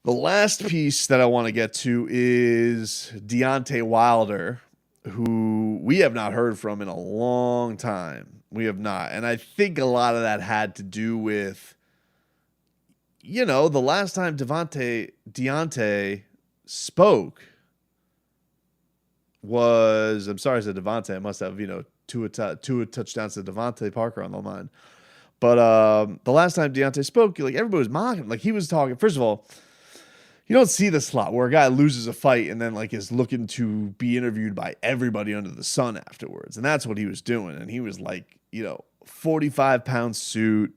The last piece that I want to get to is Deontay Wilder, who we have not heard from in a long time. We have not. And I think a lot of that had to do with, the last time Deontay spoke was, I'm sorry, I said Devontae. I must have, two touchdowns to Devontae Parker on the line. But the last time Deontay spoke, like everybody was mocking him. Like he was talking, first of all, you don't see this a lot where a guy loses a fight and then like is looking to be interviewed by everybody under the sun afterwards. And that's what he was doing. And he was like, 45-pound suit,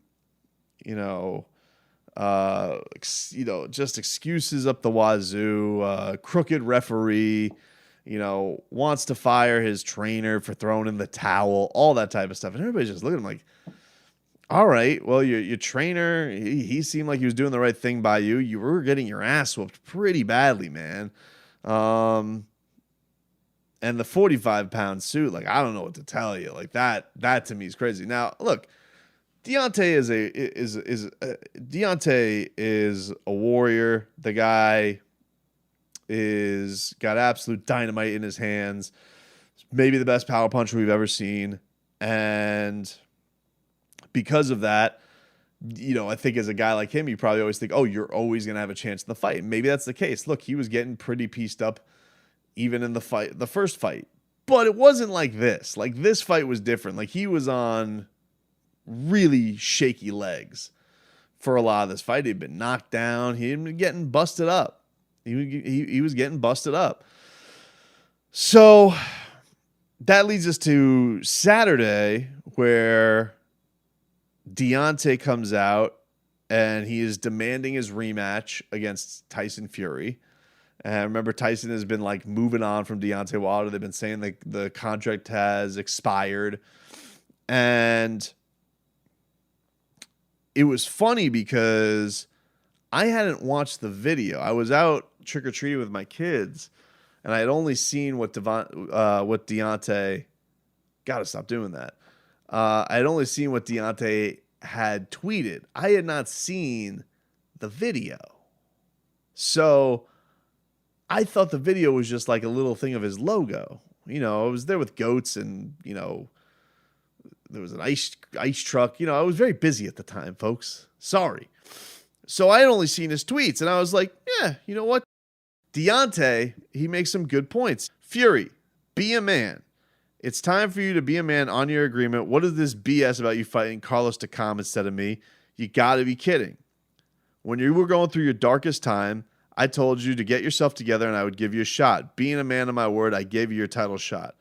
just excuses up the wazoo, crooked referee, wants to fire his trainer for throwing in the towel, all that type of stuff. And everybody's just looking at him like, all right, well, your trainer, he seemed like he was doing the right thing by you. You were getting your ass whooped pretty badly, man. And the 45-pound suit, like, I don't know what to tell you. Like that to me is crazy. Now, look, Deontay is a warrior. The guy is got absolute dynamite in his hands. Maybe the best power puncher we've ever seen. And because of that, I think as a guy like him, you probably always think, oh, you're always going to have a chance in the fight. Maybe that's the case. Look, he was getting pretty pieced up even in the first fight. But it wasn't like this. Like this fight was different. Like he was on really shaky legs for a lot of this fight. He'd been knocked down. He'd been getting busted up. He was getting busted up. So that leads us to Saturday, where Deontay comes out and he is demanding his rematch against Tyson Fury. And remember, Tyson has been like moving on from Deontay Wilder. They've been saying that the contract has expired. And it was funny because I hadn't watched the video. I was out trick-or-treating with my kids, and I had only seen what Deontay... Gotta stop doing that. I had only seen what Deontay had tweeted. I had not seen the video. So I thought the video was just like a little thing of his logo. I was there with goats and, there was an ice truck. I was very busy at the time, folks. Sorry. So I had only seen his tweets, and I was like, yeah, you know what? Deontay, he makes some good points. Fury, be a man. It's time for you to be a man on your agreement. What is this BS about you fighting Carlos Takam instead of me? You got to be kidding. When you were going through your darkest time, I told you to get yourself together and I would give you a shot. Being a man of my word, I gave you your title shot.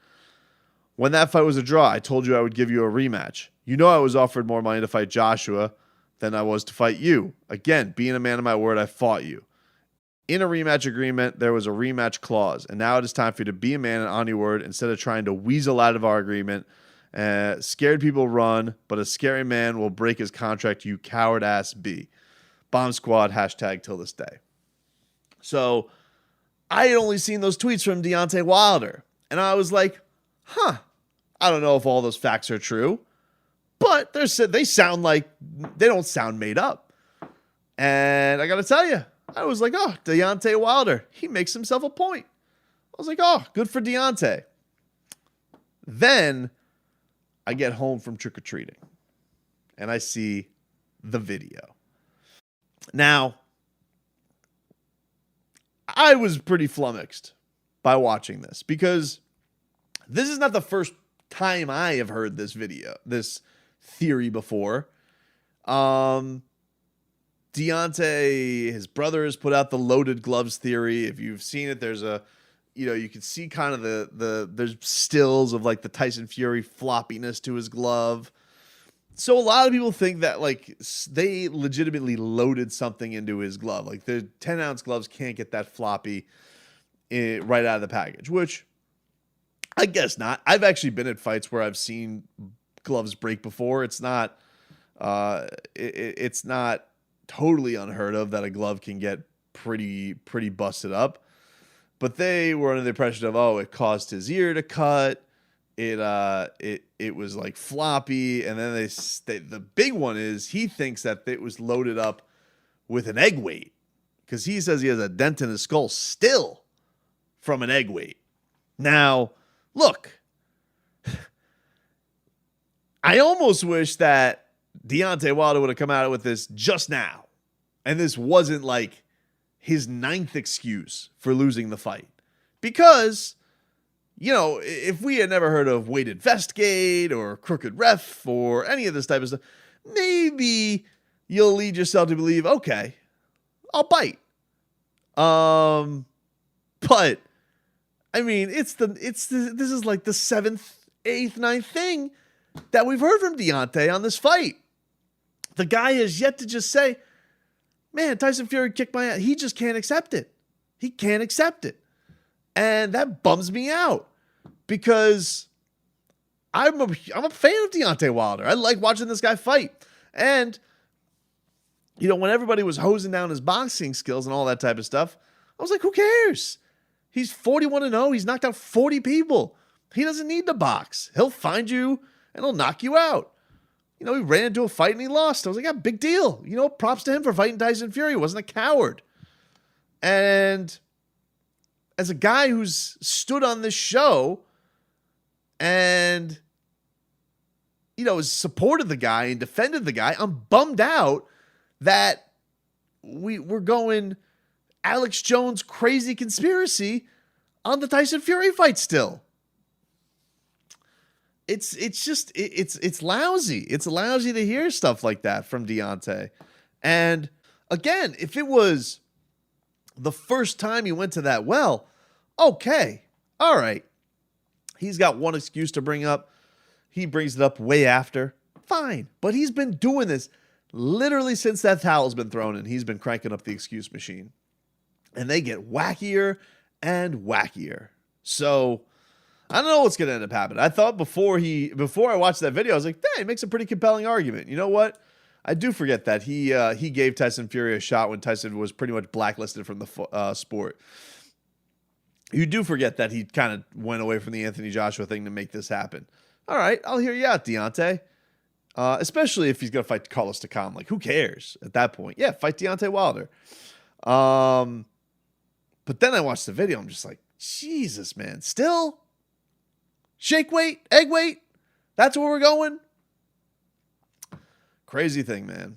When that fight was a draw, I told you I would give you a rematch. I was offered more money to fight Joshua than I was to fight you. Again, being a man of my word, I fought you. In a rematch agreement, there was a rematch clause, and now it is time for you to be a man and on your word instead of trying to weasel out of our agreement. Scared people run, but a scary man will break his contract, you coward ass B. Bomb Squad, hashtag till this day. So I had only seen those tweets from Deontay Wilder, and I was like, I don't know if all those facts are true, but they sound like they don't sound made up. And I got to tell you, I was like, oh, Deontay Wilder, he makes himself a point. I was like, oh, good for Deontay. Then I get home from trick-or-treating, and I see the video. Now, I was pretty flummoxed by watching this because this is not the first time I have heard this theory before. Deontay, his brother, has put out the loaded gloves theory. If you've seen it, there's you can see kind of there's stills of like the Tyson Fury floppiness to his glove. So a lot of people think that like they legitimately loaded something into his glove. Like the 10-ounce gloves can't get that floppy right out of the package, which I guess not. I've actually been at fights where I've seen gloves break before. It's not it's not totally unheard of that a glove can get pretty busted up. But they were under the impression of, it caused his ear to cut. It was like floppy, and then the big one is he thinks that it was loaded up with an egg weight because he says he has a dent in his skull still from an egg weight. Now, look, I almost wish that Deontay Wilder would have come out with this just now, and this wasn't like his 9th excuse for losing the fight. Because, you know, if we had never heard of weighted vest gate or crooked ref or any of this type of stuff, maybe you'll lead yourself to believe, okay, I'll bite. But I mean, this is like the 7th, 8th, 9th thing that we've heard from Deontay on this fight. The guy has yet to just say, man, Tyson Fury kicked my ass. He just can't accept it. He can't accept it. And that bums me out because I'm a fan of Deontay Wilder. I like watching this guy fight. And, you know, when everybody was hosing down his boxing skills and all that type of stuff, I was like, who cares? He's 41-0. He's knocked out 40 people. He doesn't need to box. He'll find you and he'll knock you out. You know, he ran into a fight and he lost. I was like, yeah, big deal. You know, props to him for fighting Tyson Fury. He wasn't a coward. And as a guy who's stood on this show and, you know, has supported the guy and defended the guy, I'm bummed out that we're going Alex Jones crazy conspiracy on the Tyson Fury fight still. It's lousy. It's lousy to hear stuff like that from Deontay. And again, if it was the first time he went to that well, okay, all right. He's got one excuse to bring up. He brings it up way after. Fine. But he's been doing this literally since that towel's been thrown in. He's been cranking up the excuse machine. And they get wackier and wackier. So I don't know what's going to end up happening. I thought before I watched that video, I was like, hey, he makes a pretty compelling argument. You know what? I do forget that he gave Tyson Fury a shot when Tyson was pretty much blacklisted from the sport. You do forget that he kind of went away from the Anthony Joshua thing to make this happen. All right, I'll hear you out, Deontay. Especially if he's going to fight Carlos Takam. Like, who cares at that point? Yeah, fight Deontay Wilder. But then I watched the video. I'm just like, Jesus, man. Still? Shake weight? Egg weight? That's where we're going? Crazy thing, man.